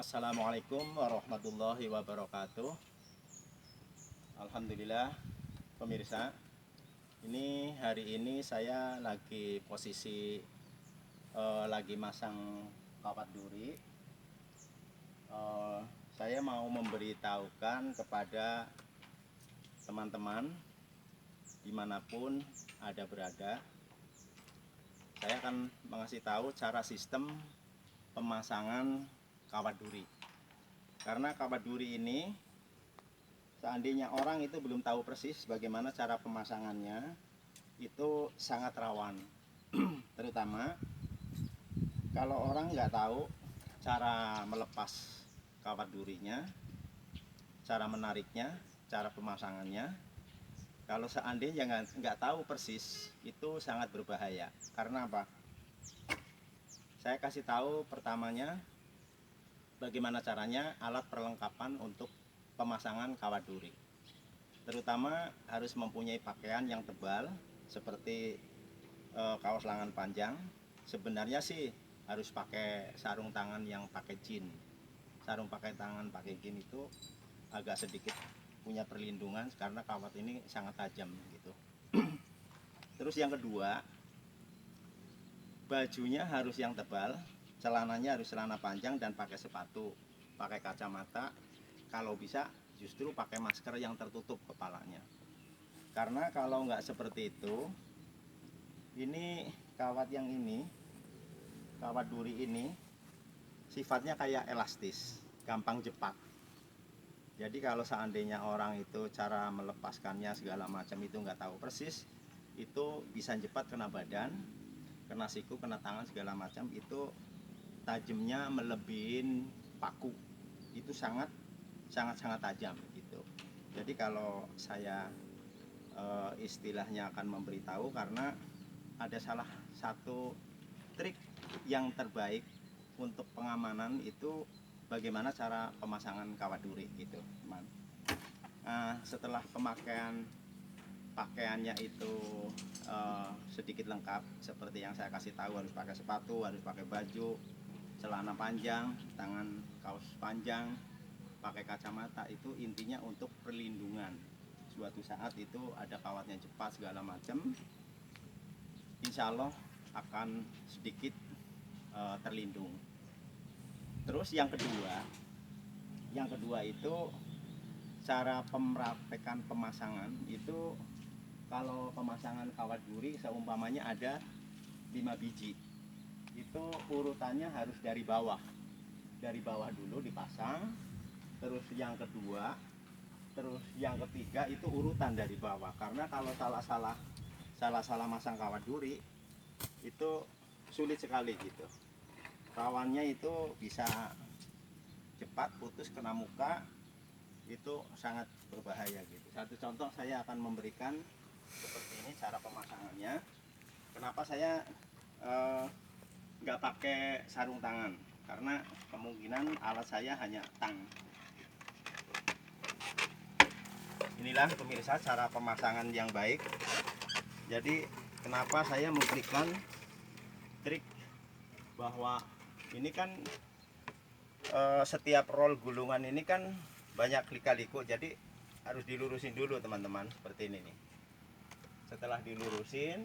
Assalamualaikum warahmatullahi wabarakatuh. Alhamdulillah pemirsa, ini hari ini saya lagi posisi lagi masang kawat duri. Saya mau memberitahukan kepada teman-teman dimanapun ada berada. Saya akan mengasih tahu cara sistem pemasangan kawat duri. Karena kawat duri ini, seandainya orang itu belum tahu persis bagaimana cara pemasangannya, itu sangat rawan. Terutama kalau orang nggak tahu cara melepas kawat durinya, cara menariknya, cara pemasangannya. Kalau seandainya nggak tahu persis, itu sangat berbahaya. Karena apa? Saya kasih tahu pertamanya bagaimana caranya alat perlengkapan untuk pemasangan kawat duri. Terutama harus mempunyai pakaian yang tebal seperti kaos lengan panjang. Sebenarnya sih harus pakai sarung tangan yang pakai jin. Sarung pakai tangan pakai jin itu agak sedikit punya perlindungan karena kawat ini sangat tajam gitu. Terus yang kedua, bajunya harus yang tebal, celananya harus celana panjang dan pakai sepatu, pakai kacamata. Kalau bisa justru pakai masker yang tertutup kepalanya. Karena kalau nggak seperti itu, ini kawat yang ini, kawat duri ini sifatnya kayak elastis, gampang jepat. Jadi kalau seandainya orang itu cara melepaskannya segala macam itu nggak tahu persis, itu bisa jepat kena badan, kena siku, kena tangan segala macam. Itu tajamnya melebihin paku. Itu sangat tajam gitu. Jadi kalau saya istilahnya akan memberitahu, karena ada salah satu trik yang terbaik untuk pengamanan itu bagaimana cara pemasangan kawat duri gitu, teman. Setelah pemakaian pakaiannya itu sedikit lengkap seperti yang saya kasih tahu, harus pakai sepatu, harus pakai baju, celana panjang, tangan kaos panjang, pakai kacamata. Itu intinya untuk perlindungan. Suatu saat itu ada kawatnya cepat segala macam, insya Allah akan sedikit terlindung. Terus yang kedua itu cara pemraktekan pemasangan itu. Kalau pemasangan kawat duri seumpamanya ada 5 biji, itu urutannya harus dari bawah dulu dipasang, terus yang kedua, terus yang ketiga, itu urutan dari bawah. Karena kalau salah masang kawat duri itu sulit sekali gitu. Rawannya itu bisa cepat putus kena muka, itu sangat berbahaya gitu. Satu contoh saya akan memberikan seperti ini cara pemasangannya. Kenapa saya nggak pakai sarung tangan? Karena kemungkinan alat saya hanya tang. Inilah pemirsa cara pemasangan yang baik. Jadi kenapa saya memberikan trik bahwa ini kan setiap roll gulungan ini kan banyak lika-liku, jadi harus dilurusin dulu teman-teman, seperti ini nih. Setelah dilurusin,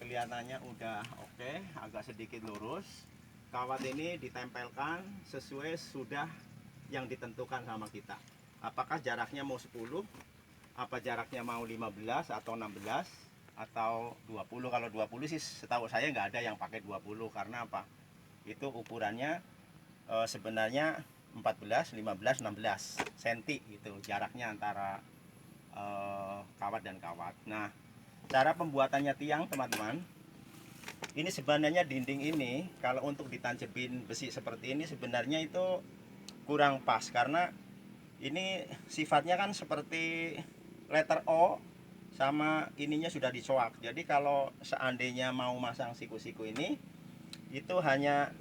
kelihatannya udah oke, agak sedikit lurus. Kawat ini ditempelkan sesuai sudah yang ditentukan sama kita. Apakah jaraknya mau 10, apa jaraknya mau 15 atau 16 atau 20. Kalau 20 sih setahu saya nggak ada yang pakai 20. Karena apa? Itu ukurannya sebenarnya 14, 15, 16 cm gitu jaraknya antara kawat dan kawat. Nah, cara pembuatannya tiang teman-teman, ini sebenarnya dinding ini kalau untuk ditancapin besi seperti ini sebenarnya itu kurang pas, karena ini sifatnya kan seperti letter O, sama ininya sudah dicoak. Jadi kalau seandainya mau masang siku-siku ini, itu hanya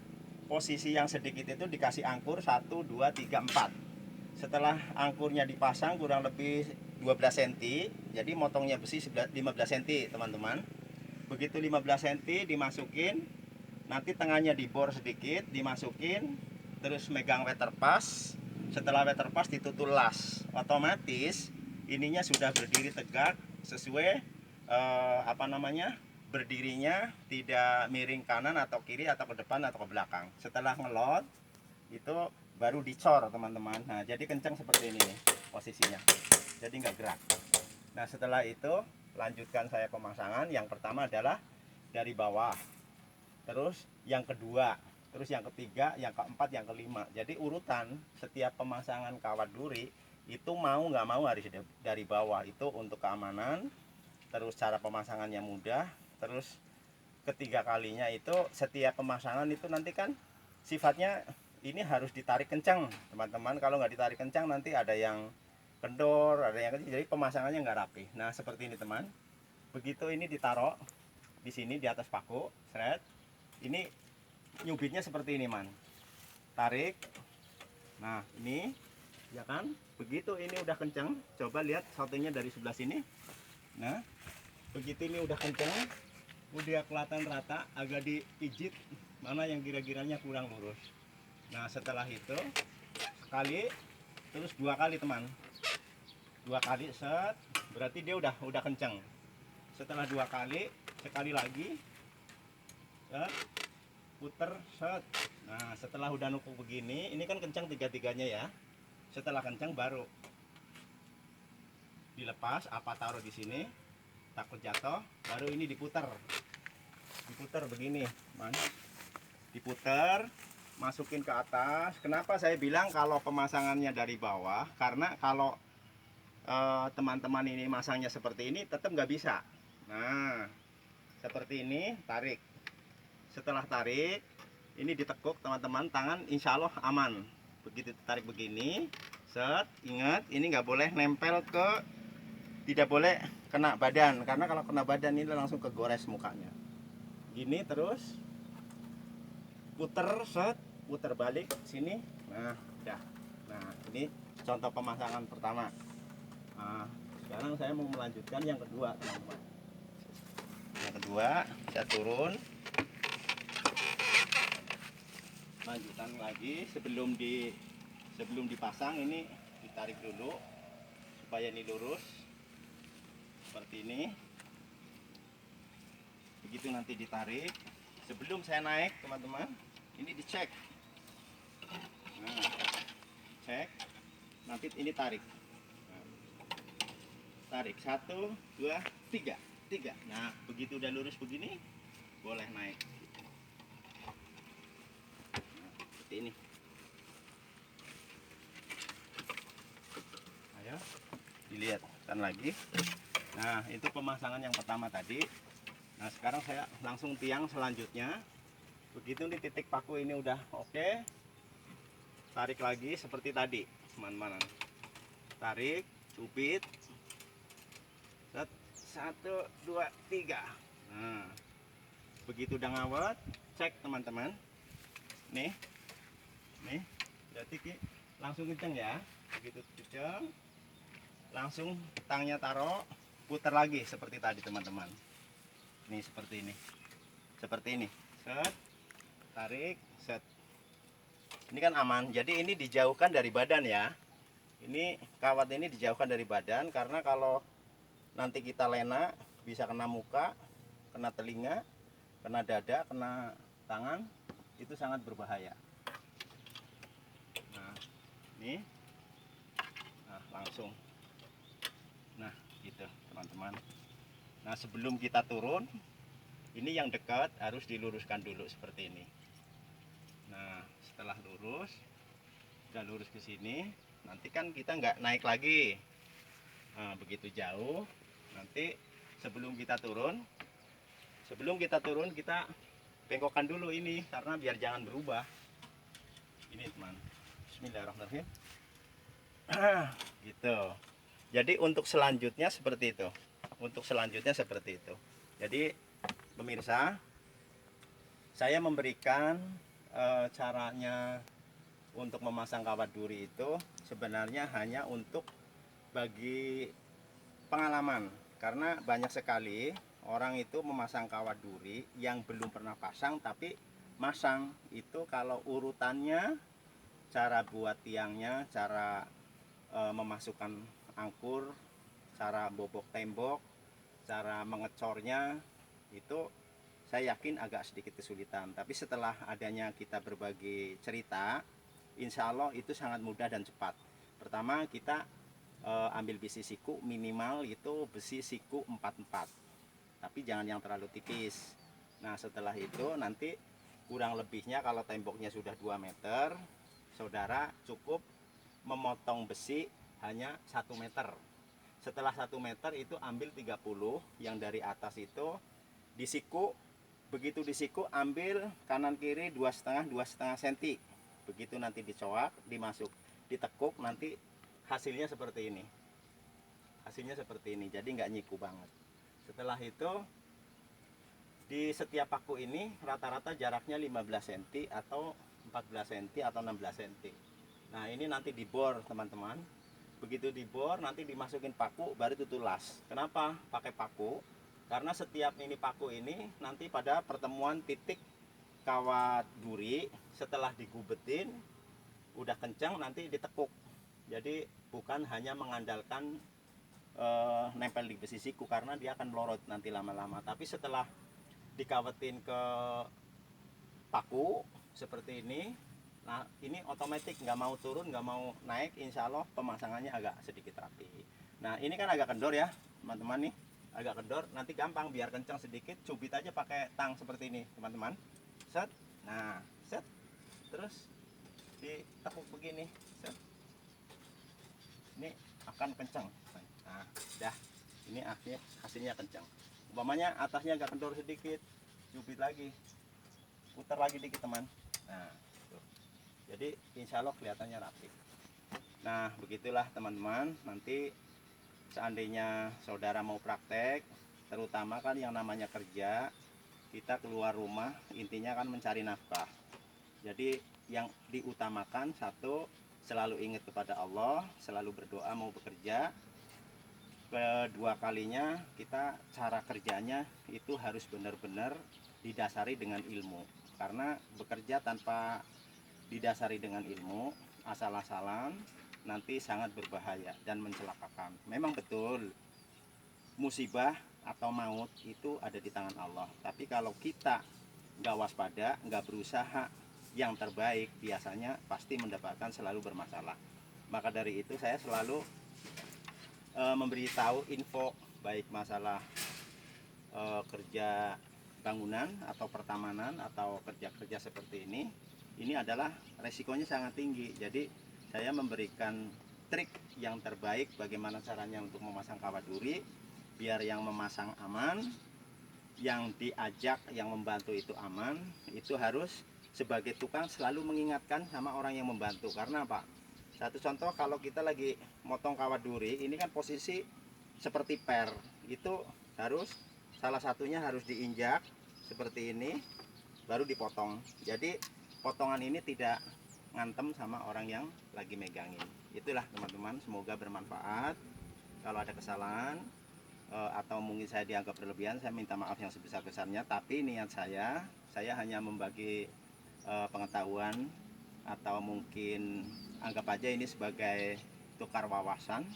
posisi yang sedikit itu dikasih angkur 1, 2, 3, 4. Setelah angkurnya dipasang kurang lebih 12 cm, jadi motongnya besi 15 cm teman-teman. Begitu 15 cm dimasukin, nanti tengahnya dibor sedikit, dimasukin, terus megang waterpass. Setelah waterpass ditutul las, otomatis ininya sudah berdiri tegak sesuai berdirinya tidak miring kanan atau kiri atau ke depan atau ke belakang. Setelah ngelot itu baru dicor teman-teman. Nah jadi kencang seperti ini nih posisinya, jadi nggak gerak. Nah setelah itu lanjutkan saya pemasangan. Yang pertama adalah dari bawah, terus yang kedua, terus yang ketiga, yang keempat, yang kelima. Jadi urutan setiap pemasangan kawat duri itu mau nggak mau harus dari bawah. Itu untuk keamanan. Terus cara pemasangannya mudah. Terus ketiga kalinya itu setiap pemasangan itu nanti kan sifatnya ini harus ditarik kencang teman-teman. Kalau nggak ditarik kencang nanti ada yang kendor, ada yang kecil, jadi pemasangannya nggak rapi. Nah seperti ini teman. Begitu ini ditaruh di sini di atas paku, seret. Ini nyubitnya seperti ini man. Tarik. Nah ini, ya kan? Begitu ini udah kencang. Coba lihat saltingnya dari sebelah sini. Nah, begitu ini udah kencang, udah kelihatan rata, agak dipijit mana yang kira-kiranya kurang lurus. Nah setelah itu sekali, terus dua kali teman. Dua kali set, berarti dia udah kencang. Setelah dua kali, sekali lagi set, puter set. Nah setelah udah nukuk begini, ini kan kencang tiga-tiganya ya. Setelah kencang baru dilepas, apa taruh di sini, takut jatuh. Baru ini diputer begini man. Diputer, masukin ke atas. Kenapa saya bilang kalau pemasangannya dari bawah? Karena kalau teman-teman ini masangnya seperti ini tetap nggak bisa. Nah seperti ini, tarik. Setelah tarik ini ditekuk teman-teman, tangan insya Allah aman. Begitu tarik begini set, ingat ini nggak boleh nempel ke, tidak boleh kena badan, karena kalau kena badan ini langsung kegores mukanya. Gini terus puter set, puter balik sini. Nah udah. Nah ini contoh pemasangan pertama. Nah, sekarang saya mau melanjutkan yang kedua teman-teman. Yang kedua saya turun, lanjutan lagi. Sebelum dipasang ini ditarik dulu supaya ini lurus seperti ini. Begitu nanti ditarik, sebelum saya naik teman-teman ini dicek. Nah, cek, nanti ini tarik. Tarik 1, 2, 3. Nah begitu udah lurus begini boleh naik. Nah, seperti ini. Ayo dilihat kan lagi. Nah itu pemasangan yang pertama tadi. Nah sekarang saya langsung tiang selanjutnya. Begitu di titik paku ini udah oke, tarik lagi seperti tadi teman-teman. Tarik, cubit. 1, 2, 3. Nah, begitu udah ngawet, cek teman-teman. Nih, berarti langsung kenceng ya. Begitu kenceng, langsung tangnya taruh, putar lagi seperti tadi teman-teman. Nih seperti ini, set, tarik, set. Ini kan aman. Jadi ini dijauhkan dari badan ya. Ini kawat ini dijauhkan dari badan, karena kalau nanti kita lena bisa kena muka, kena telinga, kena dada, kena tangan, itu sangat berbahaya. Nah ini, nah langsung, nah gitu teman-teman. Nah sebelum kita turun, ini yang dekat harus diluruskan dulu seperti ini. Nah setelah lurus, udah lurus ke sini, nanti kan kita nggak naik lagi. Nah begitu jauh, nanti sebelum kita turun kita bengkokkan dulu ini, karena biar jangan berubah. Ini teman, bismillahirrahmanirrahim. Gitu. Jadi untuk selanjutnya seperti itu. Jadi pemirsa, saya memberikan caranya untuk memasang kawat duri itu sebenarnya hanya untuk bagi pengalaman, karena banyak sekali orang itu memasang kawat duri yang belum pernah pasang, tapi masang itu kalau urutannya cara buat tiangnya, cara memasukkan angkur, cara bobok tembok, cara mengecornya, itu saya yakin agak sedikit kesulitan. Tapi setelah adanya kita berbagi cerita, insya Allah itu sangat mudah dan cepat. Pertama kita ambil besi siku, minimal itu besi siku 44, tapi jangan yang terlalu tipis. Nah setelah itu nanti kurang lebihnya kalau temboknya sudah 2 meter, saudara cukup memotong besi hanya 1 meter. Setelah 1 meter itu ambil 30 yang dari atas itu disiku. Begitu disiku ambil kanan kiri 2,5 cm. Begitu nanti dicoak, dimasuk, ditekuk, nanti hasilnya seperti ini. Hasilnya seperti ini, jadi nggak nyiku banget. Setelah itu di setiap paku ini rata-rata jaraknya 15 cm atau 14 cm atau 16 cm. Nah ini nanti dibor teman-teman. Begitu dibor nanti dimasukin paku baru itu tulas. Kenapa pakai paku? Karena setiap ini paku ini nanti pada pertemuan titik kawat duri setelah digubetin udah kencang nanti ditekuk. Jadi bukan hanya mengandalkan nempel di besi siku karena dia akan melorot nanti lama-lama. Tapi setelah dikawetin ke paku seperti ini, nah ini otomatis nggak mau turun nggak mau naik, insya Allah pemasangannya agak sedikit rapi. Nah ini kan agak kendor ya teman-teman nih, agak kendor, nanti gampang biar kencang sedikit cubit aja pakai tang seperti ini teman-teman. Set, nah set, terus ditekuk begini, set, ini akan kencang. Nah dah, ini hasilnya kencang. Umpamanya atasnya agak kendor sedikit, cubit lagi, putar lagi dikit teman. Nah tuh. Jadi insya Allah kelihatannya rapi. Nah begitulah teman-teman, nanti seandainya saudara mau praktek, terutama kan yang namanya kerja, kita keluar rumah intinya kan mencari nafkah. Jadi yang diutamakan satu, selalu ingat kepada Allah, selalu berdoa mau bekerja. Kedua kalinya kita cara kerjanya itu harus benar-benar didasari dengan ilmu. Karena bekerja tanpa didasari dengan ilmu, asal-asalan nanti sangat berbahaya dan mencelakakan. Memang betul musibah atau maut itu ada di tangan Allah. Tapi kalau kita nggak waspada, nggak berusaha yang terbaik, biasanya pasti mendapatkan selalu bermasalah. Maka dari itu saya selalu memberitahu info baik masalah kerja bangunan atau pertamanan atau kerja-kerja seperti ini adalah resikonya sangat tinggi. Jadi saya memberikan trik yang terbaik bagaimana caranya untuk memasang kawat duri biar yang memasang aman, yang diajak, yang membantu itu aman. Itu harus sebagai tukang selalu mengingatkan sama orang yang membantu. Karena apa? Satu contoh, kalau kita lagi motong kawat duri, ini kan posisi seperti per, itu harus salah satunya harus diinjak seperti ini, baru dipotong. Jadi potongan ini tidak ngantem sama orang yang lagi megangin. Itulah teman-teman, semoga bermanfaat. Kalau ada kesalahan atau mungkin saya dianggap berlebihan, saya minta maaf yang sebesar-besarnya. Tapi niat saya hanya membagi pengetahuan, atau mungkin anggap aja ini sebagai tukar wawasan,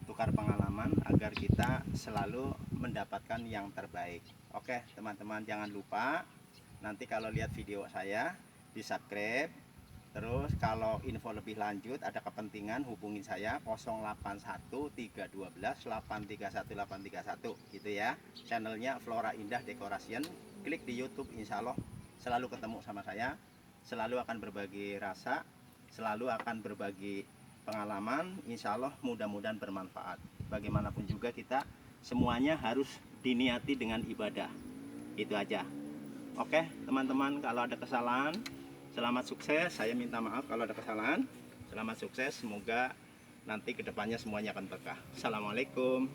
tukar pengalaman agar kita selalu mendapatkan yang terbaik. Oke teman-teman, jangan lupa nanti kalau lihat video saya di subscribe. Terus kalau info lebih lanjut ada kepentingan hubungi saya 081312831831 gitu ya. Channelnya Flora Indah Decoration. Klik di YouTube, insya Allah selalu ketemu sama saya. Selalu akan berbagi rasa, selalu akan berbagi pengalaman. Insya Allah mudah-mudahan bermanfaat. Bagaimanapun juga kita semuanya harus diniati dengan ibadah. Itu aja. Oke teman-teman, kalau ada kesalahan selamat sukses. Saya minta maaf kalau ada kesalahan. Selamat sukses, semoga nanti kedepannya semuanya akan berkah. Assalamualaikum.